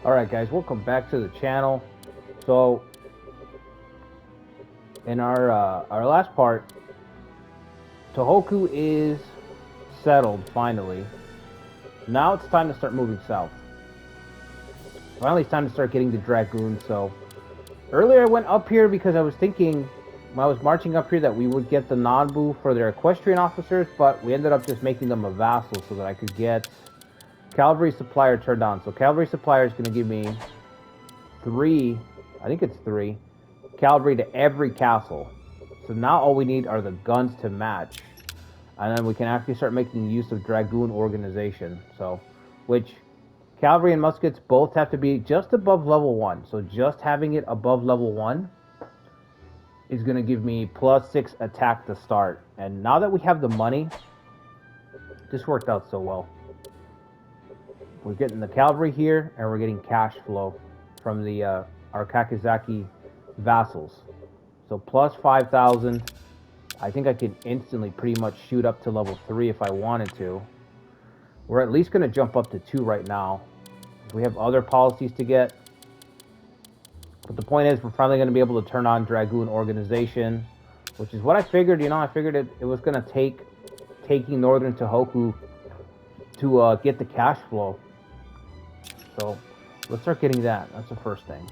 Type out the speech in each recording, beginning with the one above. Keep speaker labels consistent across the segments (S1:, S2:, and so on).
S1: Alright guys, welcome back to the channel. So, in our last part, Tohoku is settled, finally. Now it's time to start moving south. Finally it's time to start getting the Dragoon, so... Earlier I went up here because I was thinking, when I was marching up here, that we would get the Nanbu for their equestrian officers, but we ended up just making them a vassal so that I could get Cavalry Supplier turned on. So Cavalry Supplier is going to give me 3, I think it's 3, cavalry to every castle. So now all we need are the guns to match. And then we can actually start making use of Dragoon organization. So, which cavalry and muskets both have to be just above level 1. So just having it above level 1 is going to give me +6 attack to start. And now that we have the money, this worked out so well. We're getting the cavalry here, and we're getting cash flow from the our Kakizaki vassals. So plus 5,000. I think I can instantly pretty much shoot up to level 3 if I wanted to. We're at least going to jump up to 2 right now. We have other policies to get. But the point is, we're finally going to be able to turn on Dragoon organization, which is what I figured. You know, I figured it was going to take taking Northern Tohoku to get the cash flow. So let's start getting that. That's the first thing.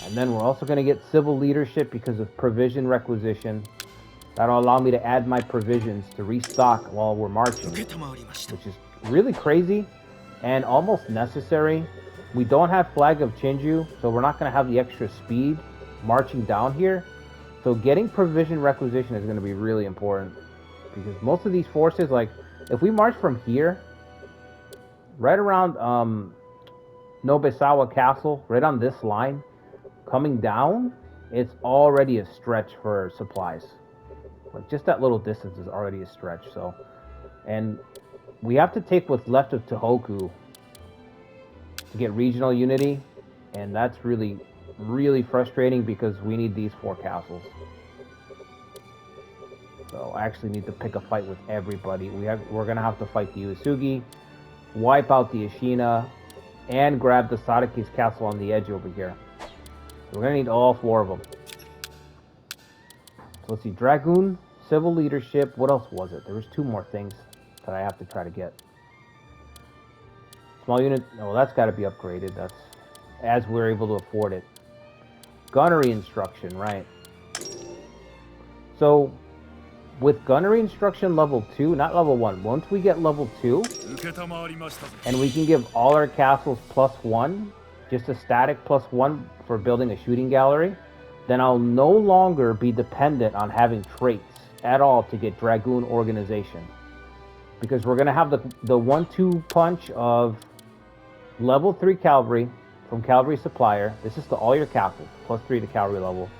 S1: And then we're also going to get civil leadership because of provision requisition. That'll allow me to add my provisions to restock while we're marching, which is really crazy and almost necessary. We don't have Flag of Chinju, so we're not going to have the extra speed marching down here. So getting provision requisition is going to be really important. Because most of these forces, like, if we march from here, right around Nobusawa Castle, right on this line, coming down, it's already a stretch for supplies. Like, just that little distance is already a stretch, so... And we have to take what's left of Tohoku to get regional unity, and that's really, really frustrating because we need these 4 castles. So I actually need to pick a fight with everybody. We're gonna have to fight the Uesugi, wipe out the Ashina, and grab the Sadaki's castle on the edge over here. So we're gonna need all 4 of them. So let's see, Dragoon, civil leadership. What else was it? There was 2 more things that I have to try to get. Small unit. No, that's got to be upgraded. That's as we're able to afford it. Gunnery instruction, right? So. With gunnery instruction level 2, not level 1, once we get level 2, and we can give all our castles +1, just a static +1 for building a shooting gallery, then I'll no longer be dependent on having traits at all to get Dragoon organization. Because we're going to have the 1-2 punch of level 3 cavalry from Cavalry Supplier. This is to all your castles, +3 to cavalry level.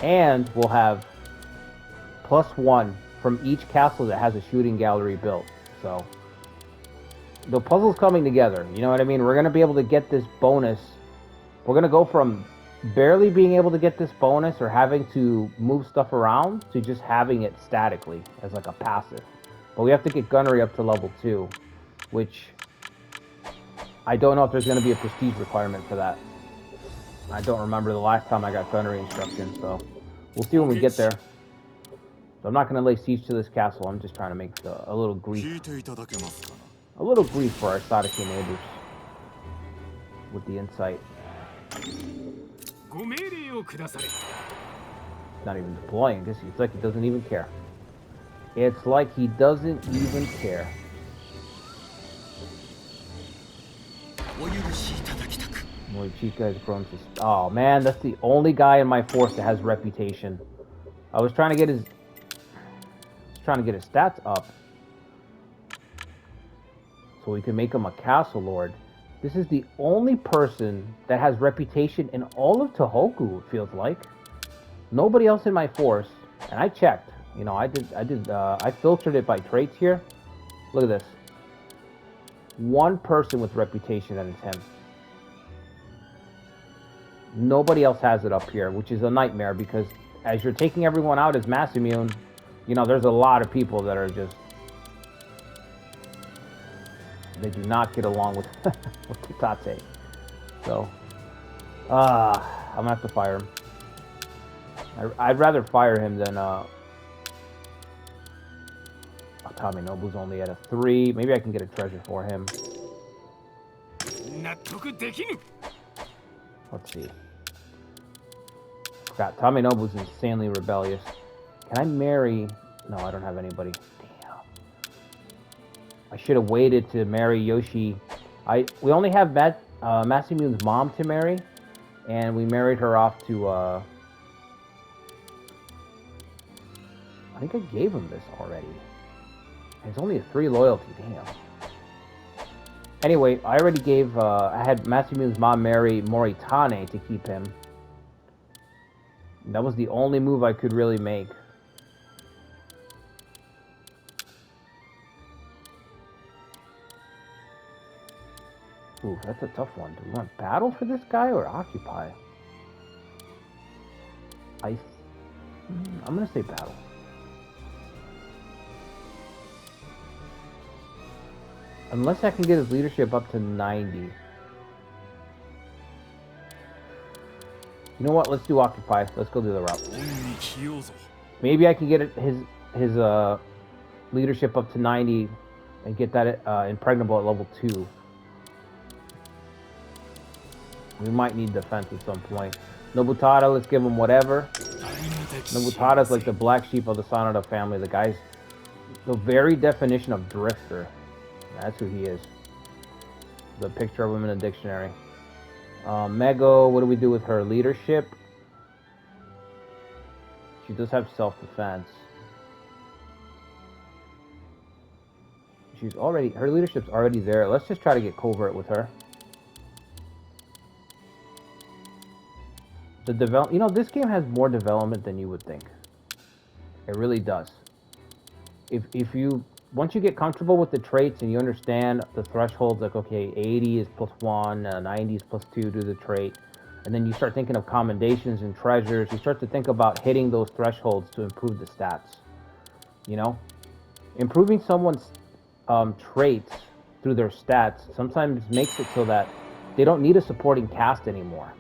S1: And we'll have +1 from each castle that has a shooting gallery built. So the puzzle's coming together, you know what I mean? We're going to be able to get this bonus. We're going to go from barely being able to get this bonus or having to move stuff around to just having it statically as like a passive. But we have to get gunnery up to level 2, which I don't know if there's going to be a prestige requirement for that. I don't remember the last time I got gunnery instruction, so we'll see when we get there. So I'm not going to lay siege to this castle. I'm just trying to make a little grief. A little grief for our Sadaki neighbors. With the insight. Not even deploying. It's like he doesn't even care. It's like he doesn't even care. Chief guy's grown to... Oh man, that's the only guy in my force that has reputation. I was trying to get his stats up so we can make him a castle lord. This is the only person that has reputation in all of Tohoku, it feels like. Nobody else in my force, and I checked. You know, I filtered it by traits here. Look at this. 1 person with reputation, and it's him. Nobody else has it up here, which is a nightmare because as you're taking everyone out as mass immune, you know, there's a lot of people that are just they do not get along with with Tate. So, I'm gonna have to fire him. I'd rather fire him than Taminobu's only at a 3. Maybe I can get a treasure for him. Let's see. Forgot. Taminobu's insanely rebellious. Can I marry? No, I don't have anybody. Damn. I should have waited to marry Yoshi. We only have Masamune's mom to marry, and we married her off to. I think I gave him this already. It's only a 3 loyalty. Damn. Anyway, I already gave. I had Masamune's mom marry Moritane to keep him. That was the only move I could really make. Ooh, that's a tough one. Do we want battle for this guy or occupy? I'm gonna say battle. Unless I can get his leadership up to 90. You know what? Let's do occupy. Let's go do the route. Maybe I can get his leadership up to 90 and get that impregnable at level 2. We might need defense at some point. Nobutada, let's give him whatever. Nobutada's like the black sheep of the Sanada family. The guy's the very definition of drifter. That's who he is. The picture of him in a dictionary. Mego, what do we do with her leadership? She does have self-defense. Her leadership's already there. Let's just try to get covert with her. This game has more development than you would think. It really does. Once you get comfortable with the traits and you understand the thresholds, like, okay, 80 is +1, 90 is +2 to the trait, and then you start thinking of commendations and treasures, you start to think about hitting those thresholds to improve the stats. Improving someone's traits through their stats sometimes makes it so that they don't need a supporting cast anymore.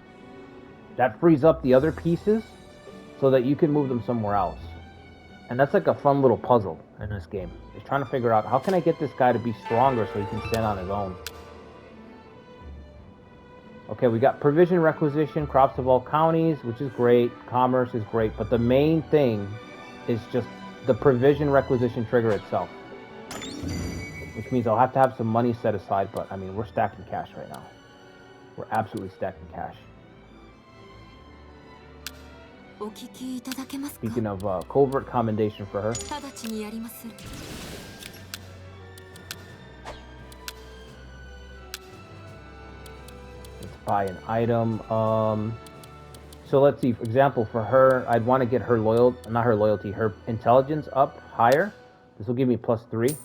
S1: That frees up the other pieces so that you can move them somewhere else. And that's like a fun little puzzle in this game. It's trying to figure out, how can I get this guy to be stronger so he can stand on his own? Okay, we got provision requisition, crops of all counties, which is great. Commerce is great. But the main thing is just the provision requisition trigger itself. Which means I'll have to have some money set aside. But, I mean, we're stacking cash right now. We're absolutely stacking cash. Speaking of covert commendation for her. Let's buy an item. So let's see. For example, for her, I'd want to get her her intelligence up higher. This will give me +3.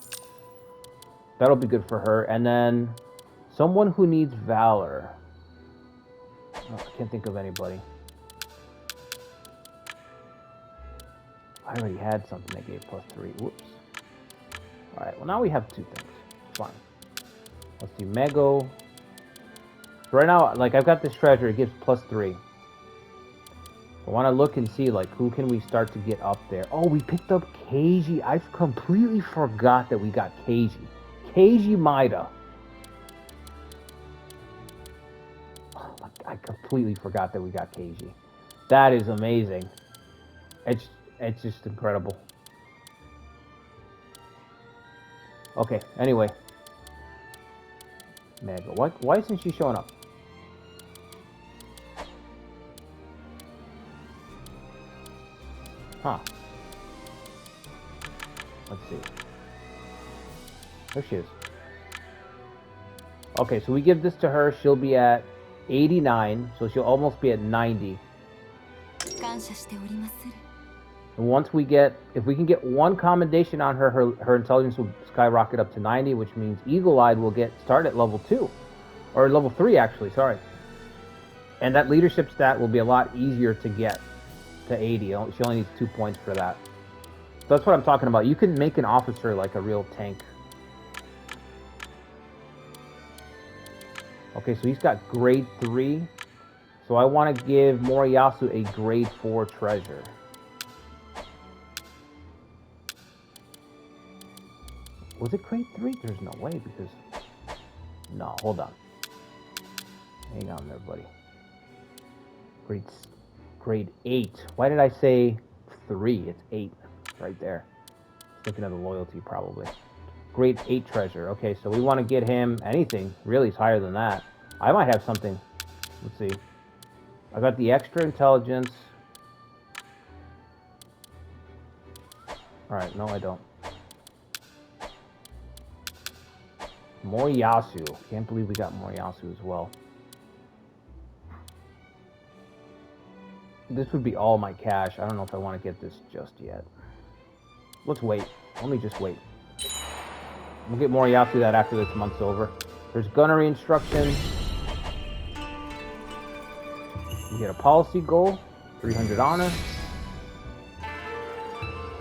S1: That'll be good for her. And then someone who needs valor. Oh, I can't think of anybody. I already had something that gave +3. Whoops. Alright, well now we have 2 things. Fine. Let's do Mego. So right now, like, I've got this treasure, it gives +3. I want to look and see, like, who can we start to get up there. Oh, we picked up Keiji. I completely forgot that we got Keiji. Keiji Maida. Oh, I completely forgot that we got Keiji. That is amazing. It's just incredible. Okay, anyway. Mega. Why isn't she showing up? Huh. Let's see. There she is. Okay, so we give this to her. She'll be at 89, so she'll almost be at 90. And once if we can get 1 commendation on her, her intelligence will skyrocket up to 90, which means Eagle-Eyed will start at level 2. Or level 3, actually, sorry. And that leadership stat will be a lot easier to get to 80. She only needs 2 points for that. So that's what I'm talking about. You can make an officer like a real tank. Okay, so he's got grade 3. So I want to give Moriyasu a grade 4 treasure. Was it grade 3? There's no way because... No, hold on. Hang on there, buddy. Grade 8. Why did I say 3? It's 8 right there. Looking at the loyalty, probably. Grade 8 treasure. Okay, so we want to get him anything. Really, it's higher than that. I might have something. Let's see. I got the extra intelligence. Alright, no, I don't. Moriyasu. Can't believe we got Moriyasu as well. This would be all my cash. I don't know if I want to get this just yet. Let's wait. Let me just wait. We'll get Moriyasu that after this month's over. There's gunnery instruction. We get a policy goal. 300 honor.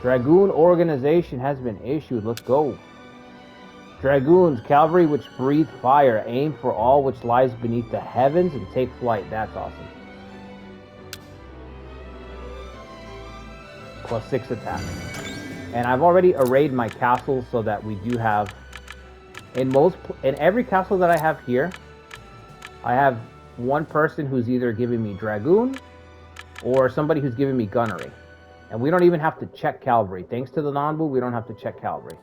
S1: Dragoon organization has been issued. Let's go. Dragoons, cavalry which breathe fire. Aim for all which lies beneath the heavens and take flight. That's awesome. +6 attack. And I've already arrayed my castles so that we do have... In every castle that I have here, I have one person who's either giving me Dragoon or somebody who's giving me gunnery. And we don't even have to check cavalry. Thanks to the Nanbu, we don't have to check cavalry.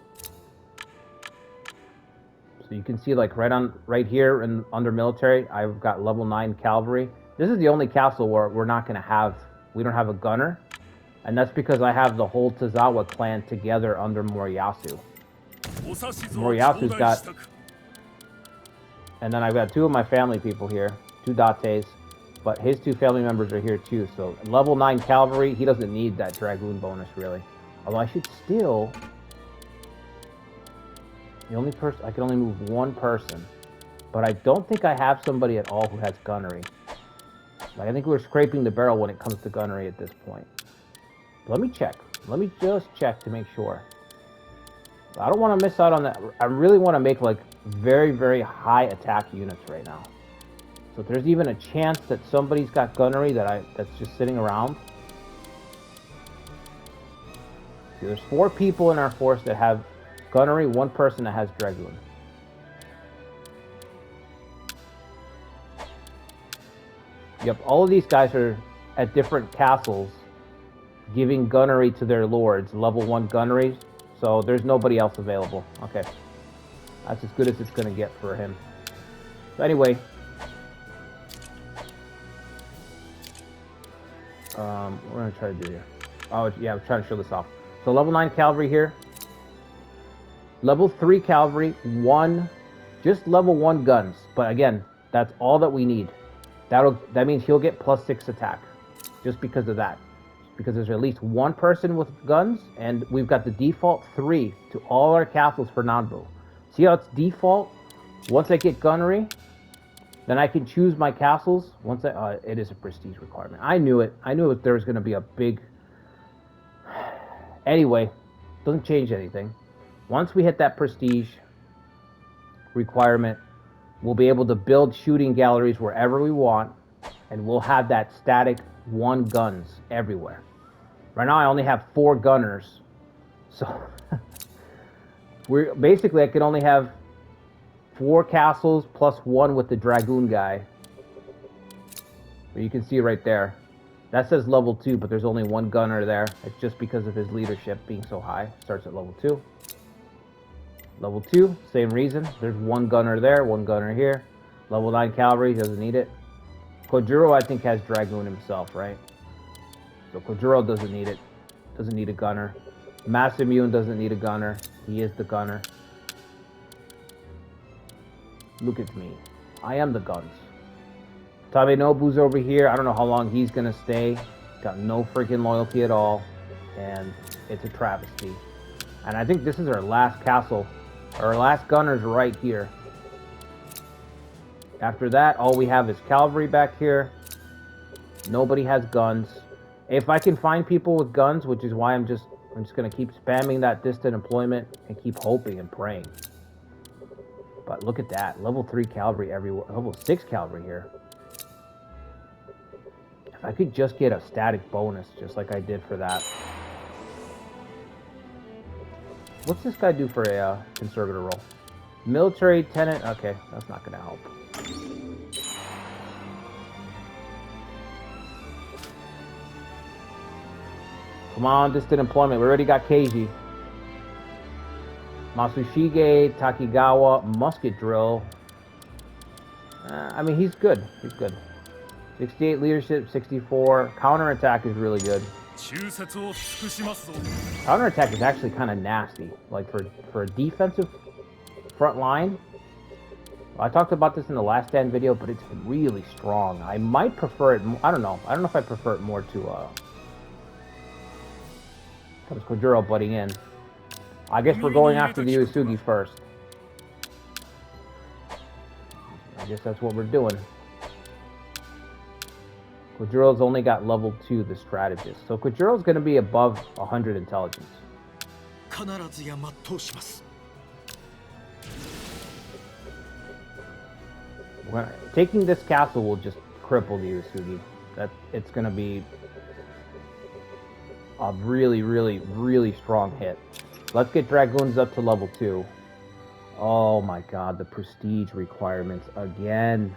S1: So you can see, like, right here and under military, I've got level 9 cavalry. This is the only castle where we don't have a gunner. And that's because I have the whole Tozawa clan together under Moriyasu. Moriyasu's got... And then I've got 2 of my family people here. 2 Dates. But his 2 family members are here too. So level 9 cavalry, he doesn't need that Dragoon bonus really. Although I should still... The only person... I can only move 1 person. But I don't think I have somebody at all who has gunnery. Like, I think we're scraping the barrel when it comes to gunnery at this point. Let me check. Let me just check to make sure. I don't want to miss out on that. I really want to make, like, very, very high attack units right now. So if there's even a chance that somebody's got gunnery that's just sitting around. See, there's 4 people in our force that have gunnery, 1 person that has Dragoon. Yep, all of these guys are at different castles giving gunnery to their lords, level 1 gunnery, so there's nobody else available. Okay. That's as good as it's going to get for him. So anyway, what we're going to try to do here. Oh, yeah, I was trying to show this off. So level 9 cavalry here. Level 3 cavalry, just level 1 guns. But again, that's all that we need. That means he'll get +6 attack, just because of that. Because there's at least 1 person with guns, and we've got the default 3 to all our castles for Nanbu. See how it's default? Once I get gunnery, then I can choose my castles. It is a prestige requirement. I knew it. I knew there was going to be a big... Anyway, doesn't change anything. Once we hit that prestige requirement, we'll be able to build shooting galleries wherever we want, and we'll have that static 1 guns everywhere. Right now I only have 4 gunners, so I can only have 4 castles plus 1 with the Dragoon guy. But you can see right there, that says level 2, but there's only 1 gunner there. It's just because of his leadership being so high. Starts at level 2. Level 2, same reason. There's 1 gunner there, 1 gunner here. Level 9 cavalry, doesn't need it. Kojuro, I think, has Dragoon himself, right? So Kojuro doesn't need it. Doesn't need a gunner. Masamune doesn't need a gunner. He is the gunner. Look at me. I am the guns. Tabenobu's over here. I don't know how long he's going to stay. Got no freaking loyalty at all. And it's a travesty. And I think this is our last castle. Our last gunner's right here. After that, all we have is cavalry back here. Nobody has guns. If I can find people with guns, which is why I'm just going to keep spamming that distant employment and keep hoping and praying. But look at that. Level 3 cavalry everywhere. Level 6 cavalry here. If I could just get a static bonus, just like I did for that. What's this guy do for a conservator roll? Military tenant. Okay, that's not going to help. Come on, distant employment. We already got Keiji. Masushige, Takigawa, musket drill. I mean, he's good. He's good. 68 leadership, 64. Counterattack is really good. Counterattack is actually kind of nasty. Like for a defensive front line. I talked about this in the last stand video, but it's really strong. I might prefer it. I don't know. I don't know if I prefer it more to comes Kojuro butting in. I guess we're going after the Uesugi first. I guess that's what we're doing. Kojuro's only got level 2, the strategist. So Kojuro's going to be above 100 intelligence. Taking this castle will just cripple the Uesugi. It's going to be a really, really, really strong hit. Let's get Dragoons up to level 2. Oh my god, the prestige requirements again.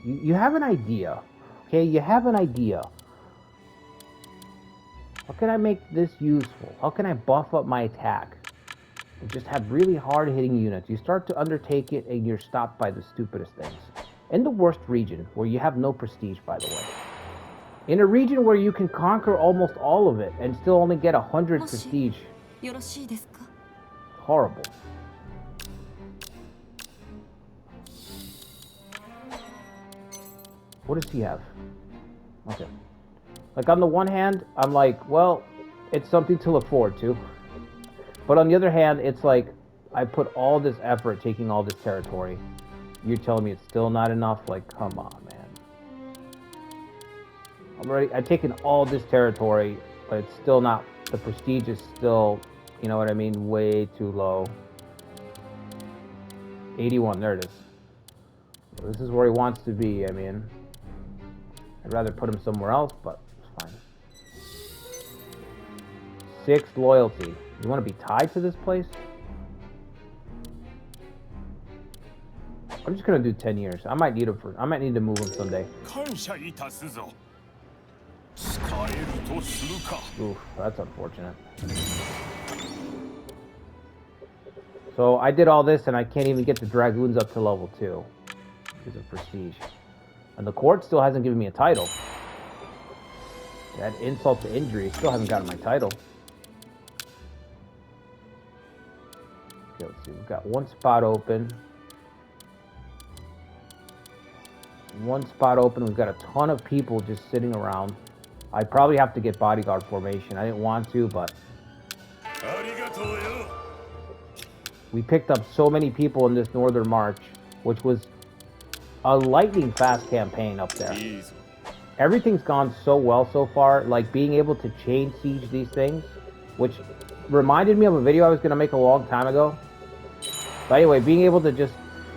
S1: You have an idea, okay? You have an idea. How can I make this useful? How can I buff up my attack? And just have really hard-hitting units. You start to undertake it and you're stopped by the stupidest things. In the worst region, where you have no prestige, by the way. In a region where you can conquer almost all of it and still only get 100 prestige. Horrible. What does he have? Okay. Like, on the one hand, I'm like, well, it's something to look forward to. But on the other hand, it's like, I put all this effort taking all this territory. You're telling me it's still not enough? Like, come on, man. I've taken all this territory, but it's still not, the prestige is still, you know what I mean, way too low. 81, there it is. Well, this is where he wants to be, I mean. I'd rather put him somewhere else, but it's fine. 6 loyalty. You want to be tied to this place? I'm just gonna do 10 years. I might need him for. I might need to move him someday. Oof, that's unfortunate. So I did all this, and I can't even get the Dragoons up to level 2 because of prestige. And the court still hasn't given me a title. That insult to injury, still haven't gotten my title. Okay, let's see. We've got one spot open. One spot open. We've got a ton of people just sitting around. I probably have to get bodyguard formation. I didn't want to, but we picked up so many people in this northern march, which was a lightning fast campaign up there. Everything's gone so well so far, like being able to chain siege these things, which reminded me of a video I was going to make a long time ago. But anyway, being able to just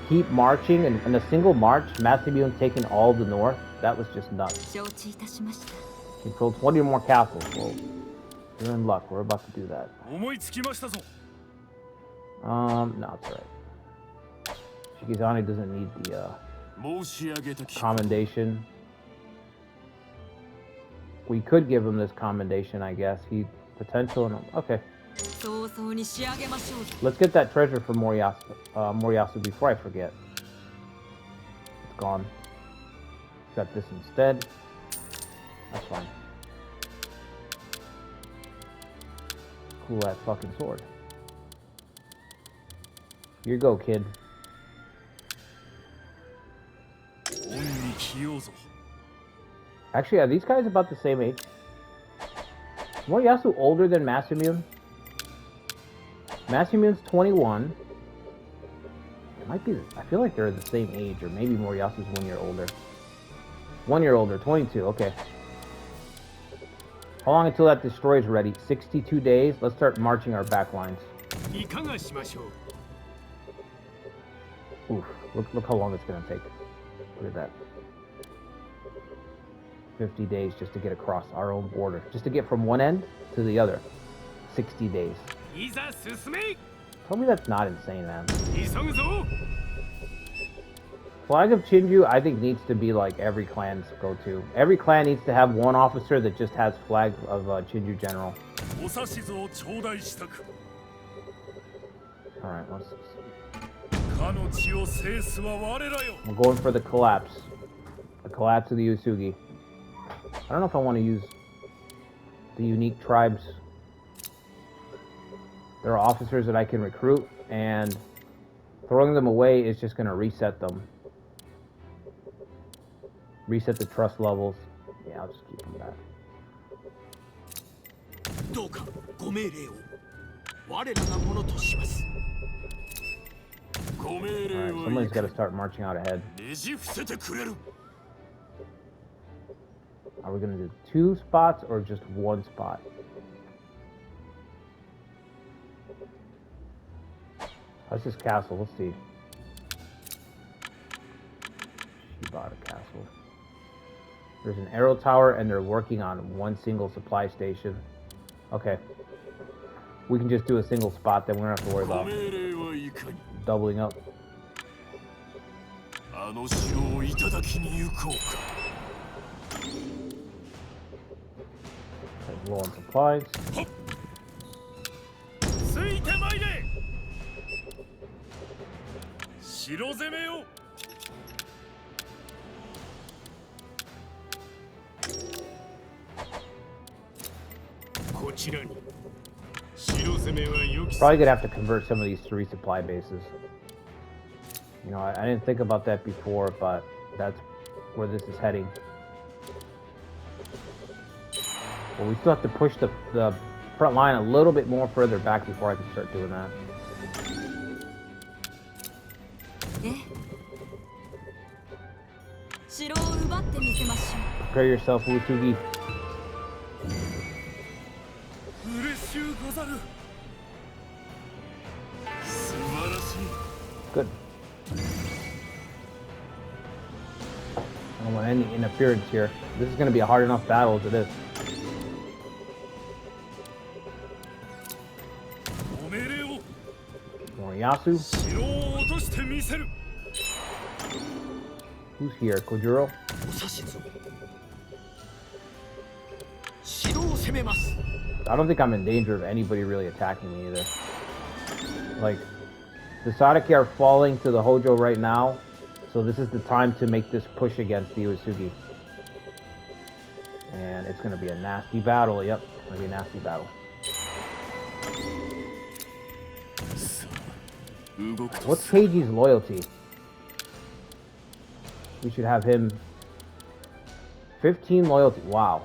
S1: keep marching, and in a single march, Masamune taking all the north, that was just nuts. Control 20 or more castles. Well, you're in luck. We're about to do that. No, it's alright. Shikizane doesn't need the commendation. We could give him this commendation, I guess. He potential and okay. Let's get that treasure for Moriyasu before I forget. It's gone. Got this instead. That's fine. Cool ass fucking sword. Here you go, kid. Actually, are these guys about the same age? Is Moriyasu older than Masamune? Masamune's 21. It might be. I feel like they're the same age, or maybe Moriyasu's 1 year older. 1 year older, 22. Okay. How long until that destroyer is ready? 62 days. Let's start marching our back lines. Oof, look how long it's going to take. Look at that. 50 days just to get across our own border. Just to get from one end to the other. 60 days. Tell me that's not insane, man. Flag of Chinju, I think, needs to be like every clan's go-to. Every clan needs to have one officer that just has flag of Chinju General. Alright, let's... I'm going for the collapse. The collapse of the Uesugi. I don't know if I want to use the unique tribes. There are officers that I can recruit, and throwing them away is just going to reset them. Reset the trust levels. Yeah, I'll just keep them back. Alright, somebody's got to start marching out ahead. Are we going to do 2 spots or just 1 spot? How's this castle? Let's see. Shibata Castle. There's an arrow tower, and they're working on 1 single supply station. Okay. We can just do a single spot, then we don't have to worry about doubling up. Low on supplies. Probably gonna have to convert some of these 3 supply bases. You know, I didn't think about that before, but that's where this is heading. Well, we still have to push the front line a little bit more further back before I can start doing that. Prepare yourself, Uesugi. Good. I don't want any interference here. This is going to be a hard enough battle as it is. Moriyasu. Who's here? Kojuro? I don't think I'm in danger of anybody really attacking me either. Like, the Sadaki are falling to the Hojo right now, so this is the time to make this push against the Uesugi. And it's going to be a nasty battle. Yep, it's going to be a nasty battle. What's Keiji's loyalty? We should have him 15 loyalty. Wow.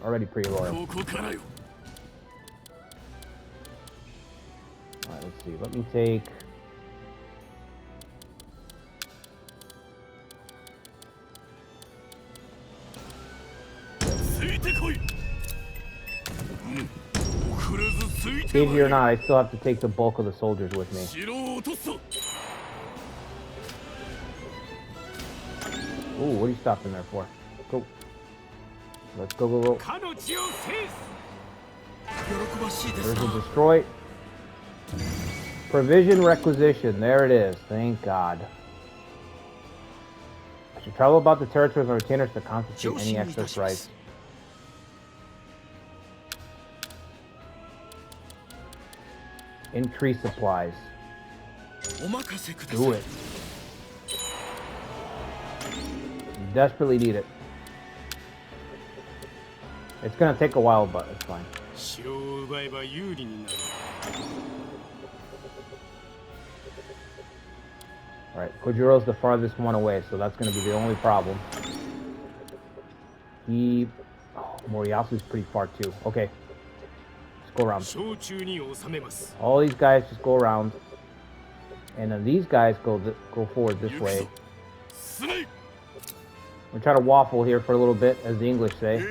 S1: Already pretty loyal. Alright, let's see. Let me take... Keiji or not, I still have to take the bulk of the soldiers with me. Ooh, what are you stopping there for? Go. Let's go, go, go. There's a destroy. Provision requisition. There it is. Thank God. I should travel about the territories on retainers to confiscate any excess rights. Increase supplies. Do it. You desperately need it. It's gonna take a while, but it's fine. Alright, Kojiro's the farthest one away, so that's gonna be the only problem. Moriyasu's pretty far too. Okay. Go around. All these guys just go around, and then these guys go forward this way. We're trying to waffle here for a little bit, as the English say.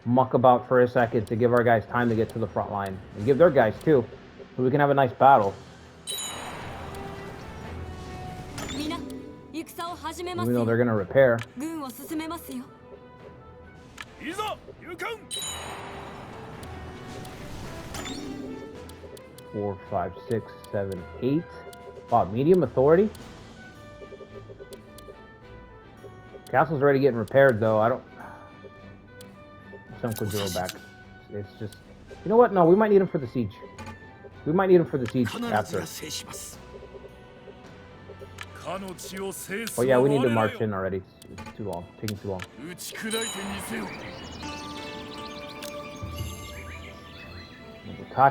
S1: muck about for a second to give our guys time to get to the front line. And give their guys too, so we can have a nice battle. Even though they're gonna repair. 4, 5, 6, 7, 8. Wow, medium authority? Castle's already getting repaired though. I don't... Some Kojiro back. It's just... You know what? No, we might need him for the siege. We might need him for the siege after. Oh yeah, we need to march in already. It's too long. Taking too long.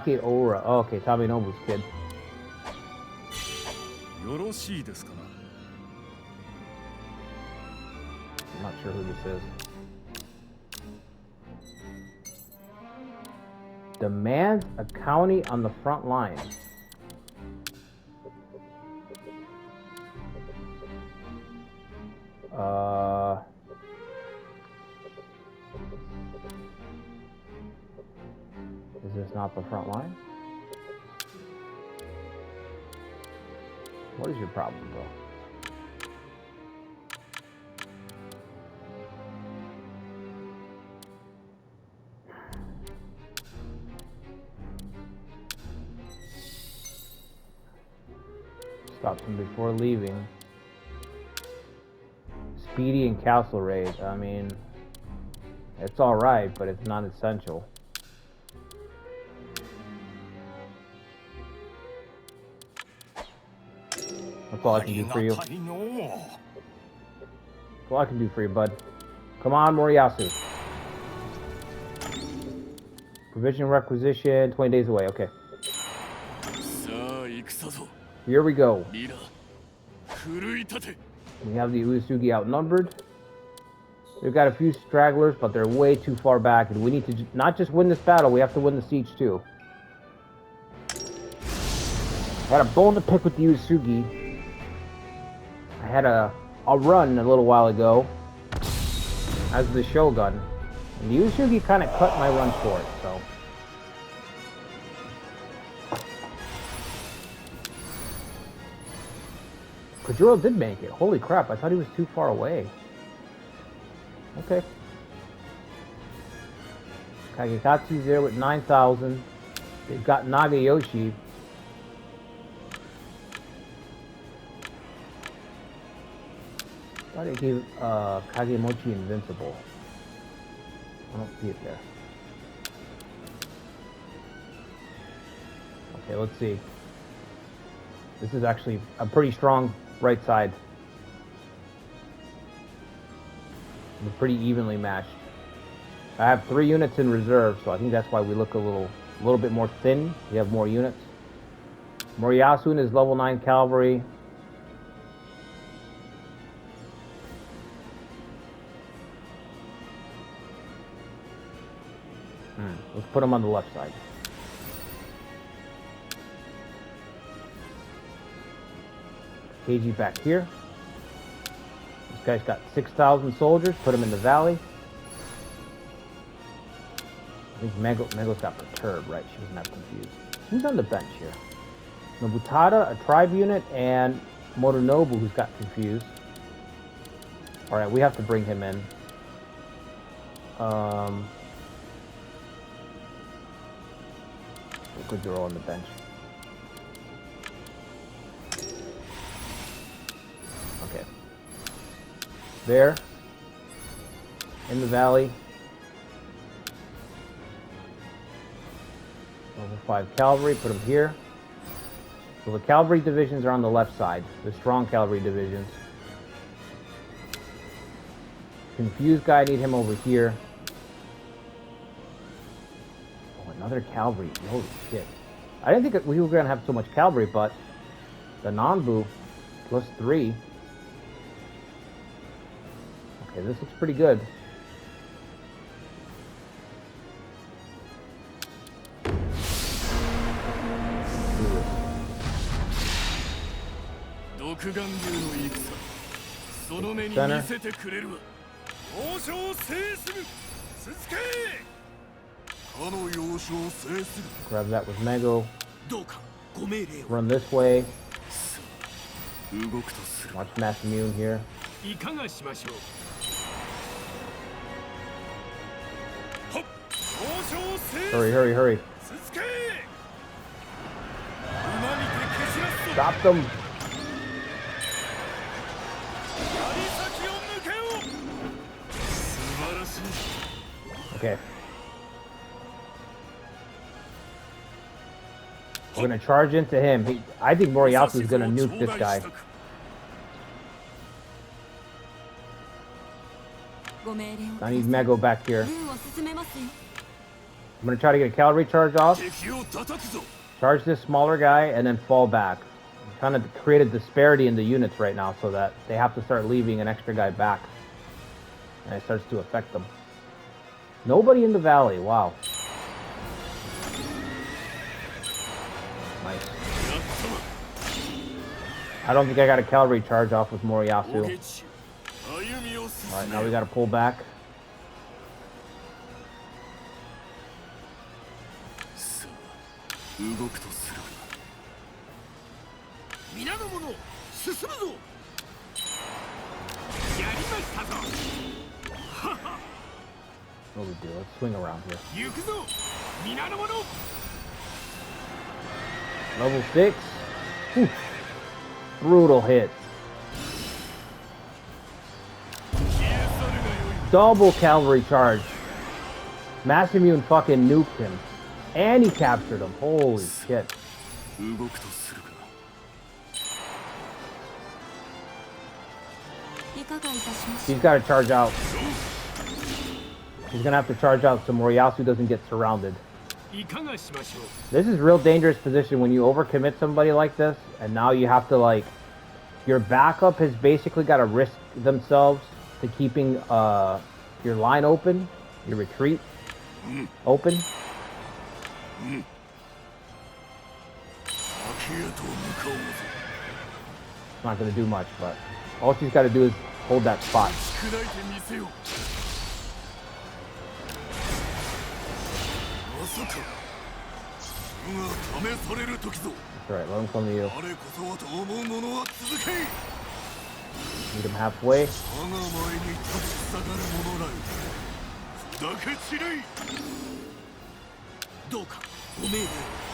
S1: Take Ora. Oh, okay, Taminobu's kid. I'm not sure who this is. Demands a county on the front line. Is this not the front line? What is your problem, bro? Stops him before leaving. Speedy and castle raid. I mean, it's alright, but it's not essential. That's all I can do for you. That's all I can do for you, bud. Come on, Moriyasu. Provision requisition, 20 days away. Okay. Here we go. We have the Uesugi outnumbered. They've got a few stragglers, but they're way too far back, and we need to not just win this battle, we have to win the siege too. I had a bone to pick with the Uesugi. I had a run a little while ago as the Shogun, and the Uesugi kind of cut my run short, so. Kojiro did make it. Holy crap, I thought he was too far away. Okay. Kagekatsu's there with 9,000. They've got Nagayoshi. I thought they gave Kagemochi invincible. I don't see it there. Okay, let's see. This is actually a pretty strong right side. We're pretty evenly matched. I have 3 units in reserve, so I think that's why we look a little bit more thin. We have more units. Moriyasu is level 9 cavalry. Let's put him on the left side. KG back here. This guy's got 6,000 soldiers. Put him in the valley. I think Mego's got perturbed, right? She was not confused. Who's on the bench here? Nobutada, a tribe unit, and Motonobu, who's got confused. Alright, we have to bring him in. Kojiro on the bench. Okay. There. In the valley. Level 5 cavalry, put them here. So the cavalry divisions are on the left side. The strong cavalry divisions. Confused guy, need him over here. Oh, another cavalry. Holy shit. I didn't think we were going to have so much cavalry, but the Nanbu +3. Okay, this looks pretty good. Center. Grab that with Mego. Run this way. Watch Masamune here. Hurry, hurry, hurry. Stop them. Okay. We're gonna charge into him. I think Moriyasu is gonna nuke this guy. I need Mego back here. I'm gonna try to get a cavalry charge off. Charge this smaller guy and then fall back. I'm trying to create a disparity in the units right now so that they have to start leaving an extra guy back. And it starts to affect them. Nobody in the valley. Wow. Nice. I don't think I got a cavalry charge off with Moriyasu. Alright, now we gotta pull back. What do we do? Let's swing around here. Level 6. Whew. Brutal hit. Double cavalry charge. Masamune fucking nuked him. And he captured him. Holy shit. He's got to charge out. He's going to have to charge out so Moriyasu doesn't get surrounded. This is real dangerous position when you overcommit somebody like this, and now you have to, like, your backup has basically got to risk themselves to keeping your line open, your retreat open. It's not going to do much, but all she's got to do is hold that spot. That's right, let him come to you. Meet him halfway.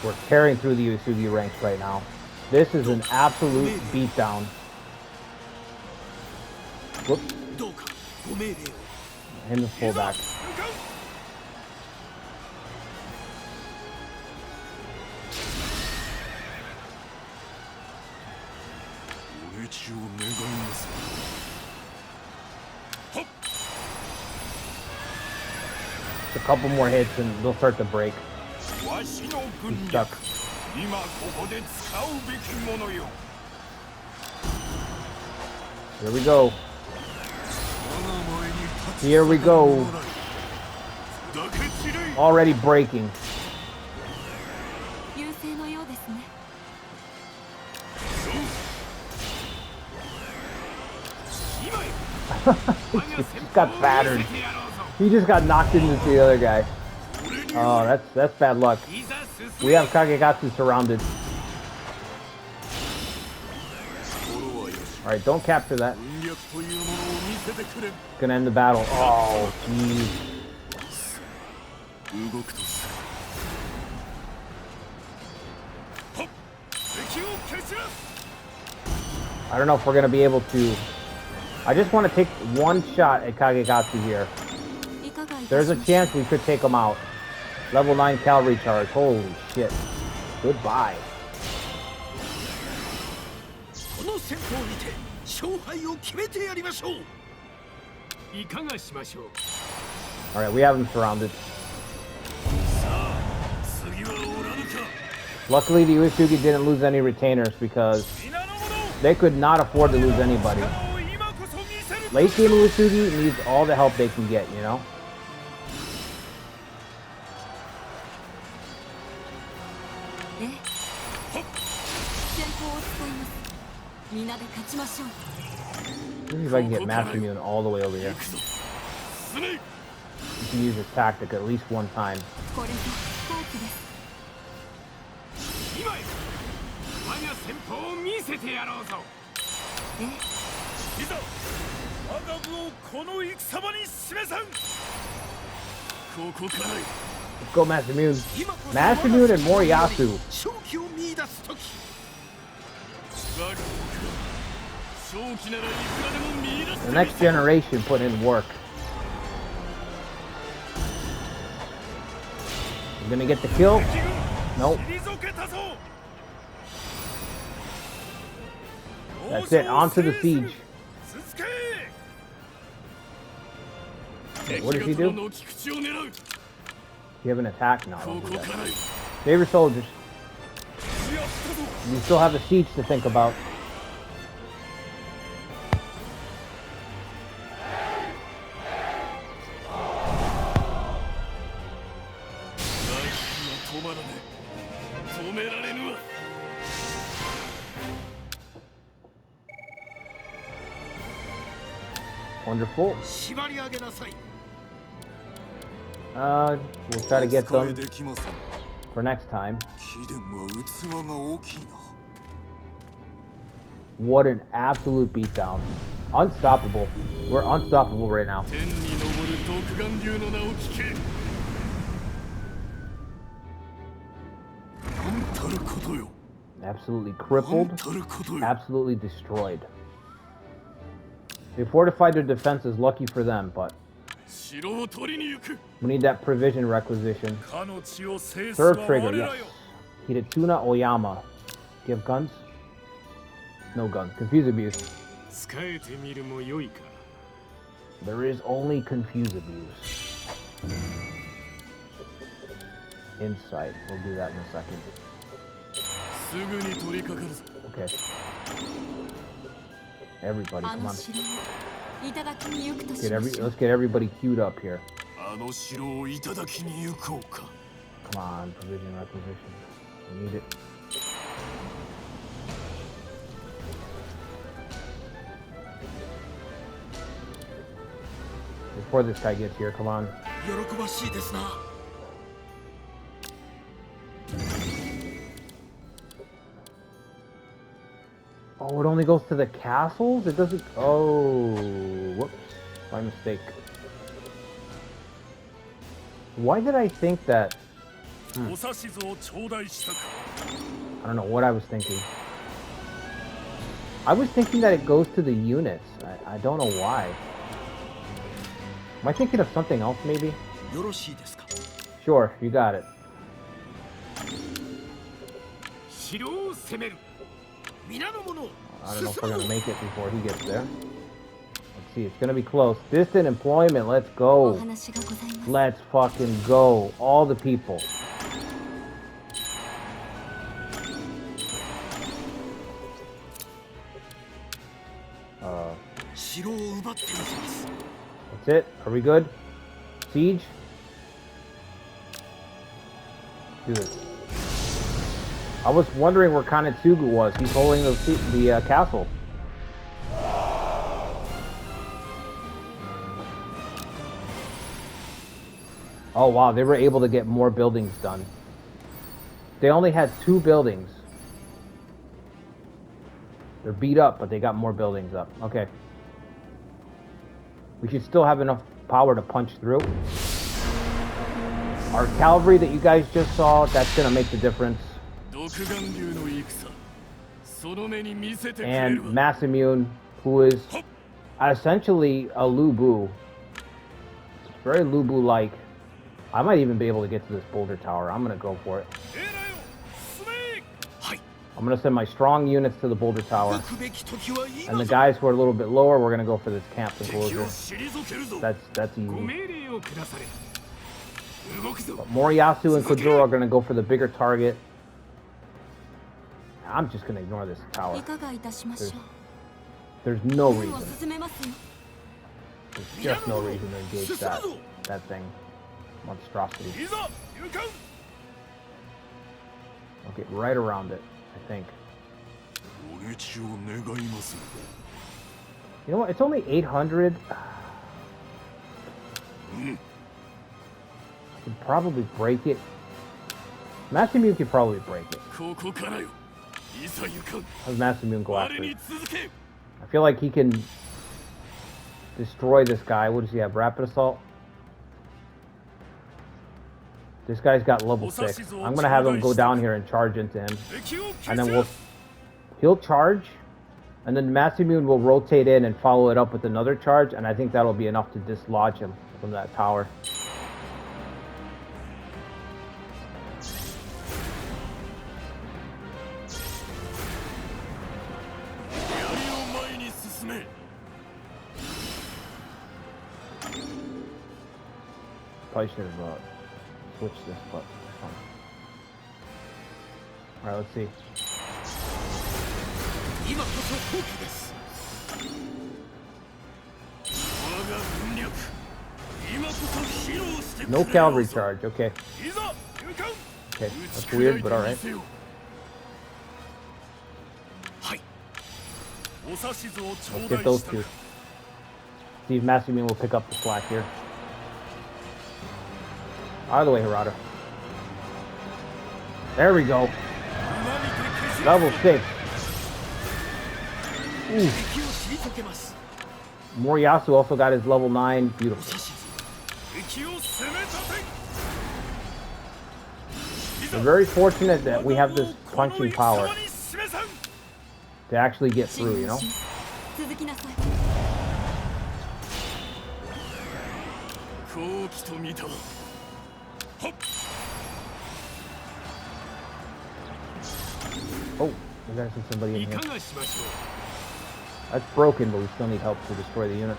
S1: We're carrying through the Uesugi ranks right now. This is an absolute beatdown. Whoop. Him to pull back. A couple more hits and they'll start to break. He's stuck. Here we go. Here we go. Already breaking. He just got battered. He just got knocked into the other guy. Oh, that's bad luck. We have Kagegatsu surrounded. Alright, don't capture that. Gonna end the battle. Oh, jeez. I don't know if we're gonna be able to. I just want to take one shot at Kagegatsu here. There's a chance we could take him out. Level 9 cavalry charge. Holy shit. Goodbye. Alright, we have him surrounded. Luckily, the Uesugi didn't lose any retainers because they could not afford to lose anybody. Late game Uesugi needs all the help they can get, you know? Let's see if I can get Masamune all the way over here. You can use this tactic at least one time. Let's go, Masamune. Masamune and Moriyasu. The next generation put in work. You gonna get the kill? Nope. That's it. On to the siege. What does he do? You have an attack now. Favorite soldiers. You still have a siege to think about. Wonderful. We'll try to get them for next time. What an absolute beatdown. Unstoppable. We're unstoppable right now. Absolutely crippled. Absolutely destroyed. They fortified their defenses, lucky for them, but we need that provision requisition. Third trigger, yes. Hidatuna Oyama. Do you have guns? No guns. Confuse abuse. There is only confuse abuse. Insight. We'll do that in a second. Okay. Everybody, come on. Let's get everybody queued up here. Come on, provision requisition. We need it. Before this guy gets here, come on. Oh, it only goes to the castles? It doesn't... Oh, whoops. My mistake. Why did I think that... I don't know what I was thinking. I was thinking that it goes to the units. I don't know why. Am I thinking of something else, maybe? Sure, you got it. I don't know if we're gonna make it before he gets there. Let's see, it's gonna be close. Distant employment, let's go. Let's fucking go. All the people. That's it. Are we good? Siege? Do this. I was wondering where Kanetsugu was. He's holding the castle. Oh wow, they were able to get more buildings done. They only had 2 buildings. They're beat up, but they got more buildings up. Okay. We should still have enough power to punch through. Our cavalry that you guys just saw, that's gonna make the difference. And Masamune, who is essentially a Lubu. It's very Lubu-like. I might even be able to get to this boulder tower. I'm gonna go for it. I'm gonna send my strong units to the boulder tower. And the guys who are a little bit lower, we're gonna go for this camp enclosure. That's easy. But Moriyasu and Kojuro are gonna go for the bigger target. I'm just gonna ignore this tower. There's no reason. There's just no reason to engage that thing. Monstrosity. I'll get right around it, I think. You know what? It's only 800. I could probably break it. Masamune could probably break it. How's Masamune go after it? I feel like he can destroy this guy. What does he have? Rapid Assault? This guy's got level 6. I'm going to have him go down here and charge into him. And then he'll charge. And then Masamune will rotate in and follow it up with another charge. And I think that'll be enough to dislodge him from that tower. Probably should have switch this, but fine. Alright, let's see. No cavalry charge, okay. Okay, that's weird, but alright. Let's get those two. See if Masamune will pick up the slack here. Out of the way, Hirata. There we go. Level 6. Ooh. Moriyasu also got his level 9. Beautiful. We're very fortunate that we have this punching power to actually get through, you know? Oh, we gotta see somebody in here. That's broken, but we still need help to destroy the unit.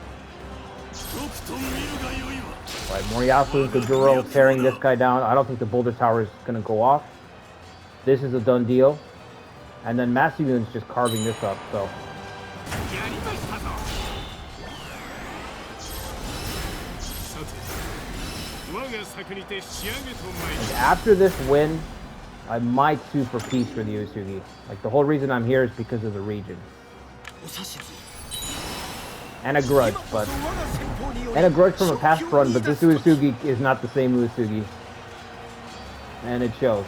S1: Alright, Moriyasu and Kojuro tearing this guy down. I don't think the boulder tower is gonna go off. This is a done deal. And then Masamune's just carving this up, so. And after this win, I might sue for peace for the Uesugi. Like, the whole reason I'm here is because of the region. And a grudge, but... And a grudge from a past run, but this Uesugi is not the same Uesugi. And it shows.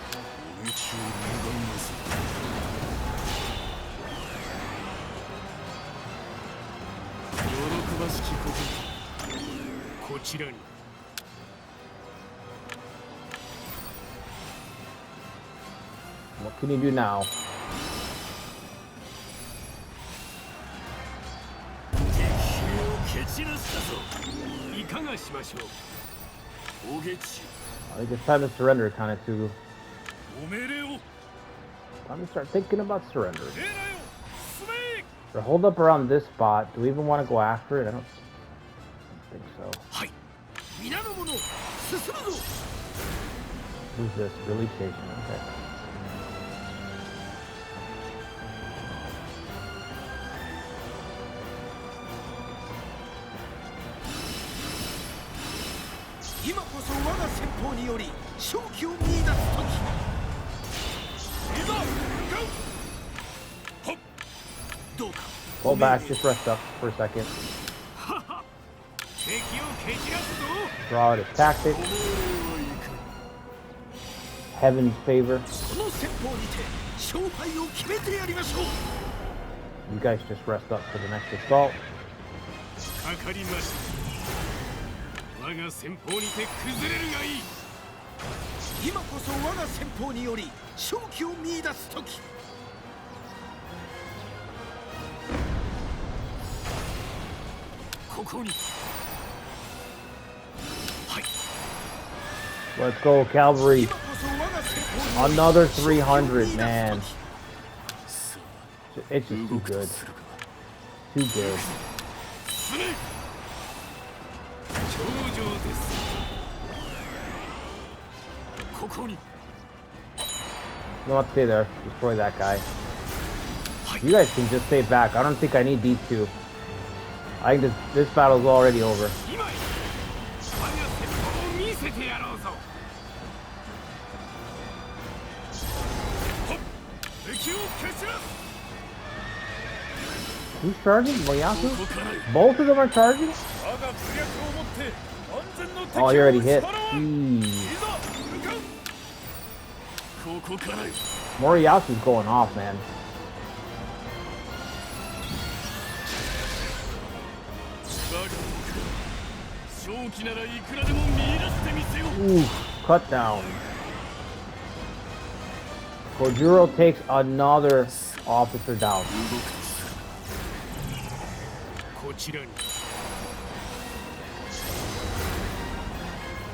S1: What can you do now? I think it's time to surrender, kind of, too. Time to start thinking about surrender. They're holed up around this spot. Do we even want to go after it? I don't think so. Who's this? Relief station. Okay. Pull back, just rest up for a second. Draw it as tactics. Heaven's favor. You guys just rest up for the next assault. Let's go, cavalry. Another 300, man. It's just too good. Too good. You don't have to stay there. Destroy that guy. You guys can just stay back. I don't think I need these two. I think this battle's already over. Who's charging? Moriyasu? Both of them are charging? Oh, he already hit. Jeez. Moriyasu's going off, man. Ooh, cut down. Kojuro takes another officer down.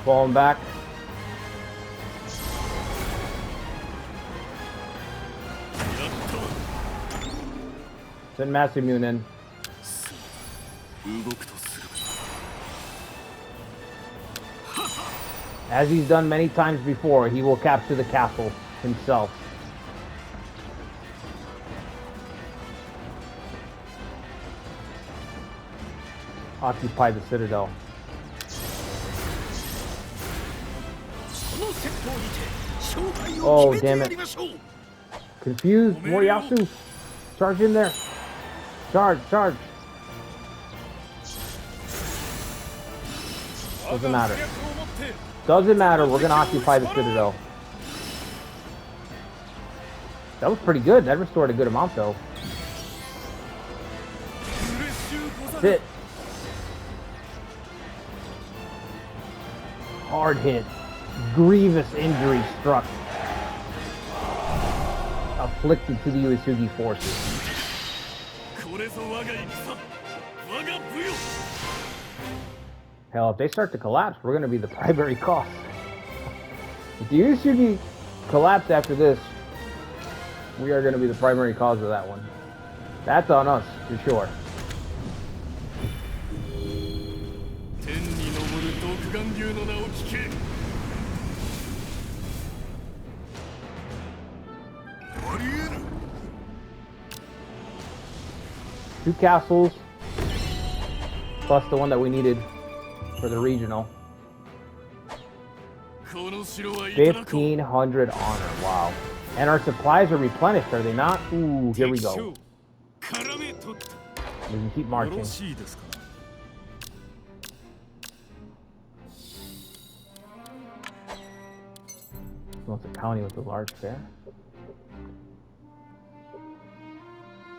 S1: Falling back. Send Masamune in. As he's done many times before, he will capture the castle himself. Occupy the citadel. Oh, damn it. Confused. Moriyasu. Charge in there. Charge, charge. Doesn't matter. Doesn't matter. We're going to occupy the citadel. That was pretty good. That restored a good amount, though. That's it. Hard hit. Grievous injury struck. Afflicted to the Uesugi forces. Hell, if they start to collapse, we're going to be the primary cause. If the Uesugi collapse after this, we are going to be the primary cause of that one. That's on us, for sure. Two castles, plus the one that we needed for the regional. 1,500 honor, wow. And our supplies are replenished, are they not? Ooh, here we go. We can keep marching. What's a county with a large fair?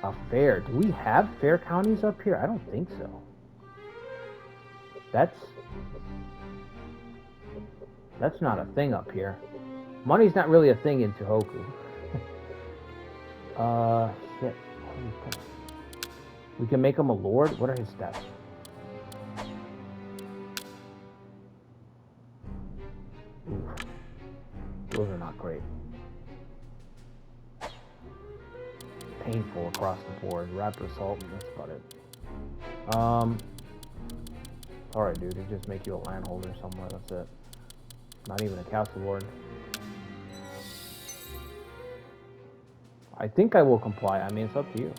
S1: A fair? Do we have fair counties up here? I don't think so. That's not a thing up here. Money's not really a thing in Tohoku. Shit. We can make him a lord? What are his stats? Ooh. Those are not great. Painful across the board. Rapid assault, that's about it. Alright, dude, they just make you a landholder somewhere, that's it. Not even a castle lord. I think I will comply. I mean, it's up to you.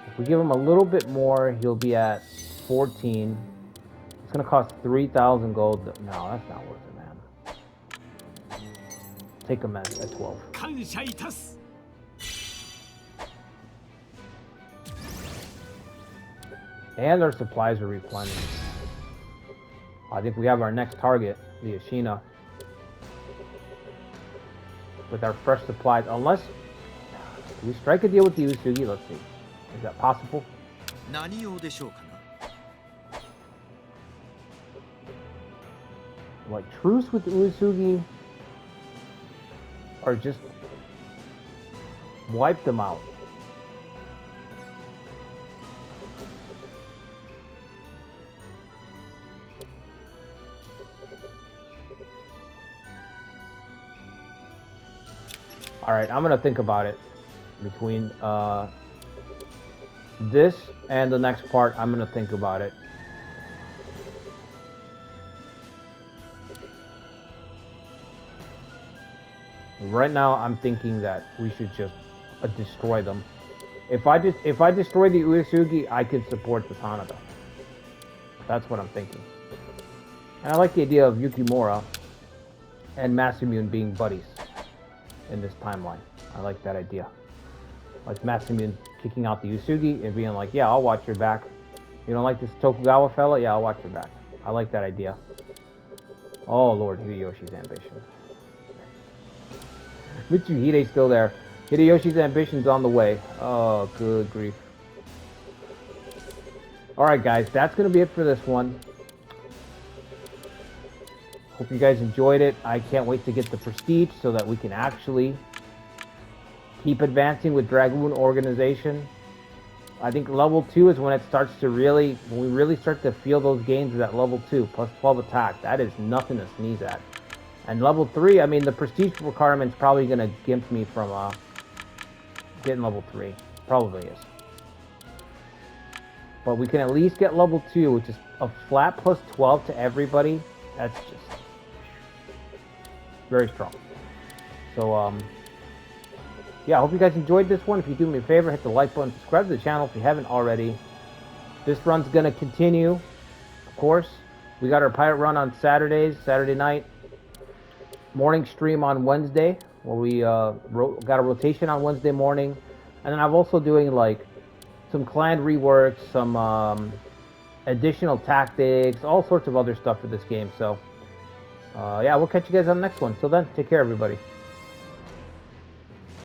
S1: If we give him a little bit more, he'll be at 14. It's gonna cost 3,000 gold. No, that's not worth it, man. Take him at 12. And our supplies are replenished. I think we have our next target, the Ashina. With our fresh supplies, unless... Do we strike a deal with the Uesugi? Let's see. Is that possible? Like, truce with the Uesugi? Or just... wipe them out? Alright, I'm gonna think about it. Between this and the next part, I'm gonna think about it. Right now, I'm thinking that we should just destroy them. If I destroy the Uesugi, I could support the Sanada. That's what I'm thinking. And I like the idea of Yukimura and Masamune being buddies in this timeline. I like that idea. Like Masamune kicking out the Uesugi and being like, yeah, I'll watch your back You don't like this Tokugawa fella? Yeah, I'll watch your back. I like that idea. Oh, Lord, Hideyoshi's ambition. Mitsuhide's still there. Hideyoshi's ambition's on the way. Oh, good grief. Alright, guys, that's going to be it for this one. Hope you guys enjoyed it. I can't wait to get the prestige so that we can actually keep advancing with Dragoon organization. I think level 2 is when it starts to really, when we really start to feel those gains at level 2, plus 12 attack. That is nothing to sneeze at. And level 3, I mean, the prestige requirement's probably going to gimp me from getting level 3. Probably is. But we can at least get level 2, which is a flat plus 12 to everybody. That's just very strong. So, yeah, I hope you guys enjoyed this one. If you do me a favor, hit the like button, subscribe to the channel if you haven't already. This run's going to continue, of course. We got our pirate run on Saturdays, Saturday night. Morning stream on Wednesday, where we got a rotation on Wednesday morning. And then I'm also doing, like, some clan reworks, some additional tactics, all sorts of other stuff for this game. So, yeah, we'll catch you guys on the next one. Till then, take care, everybody.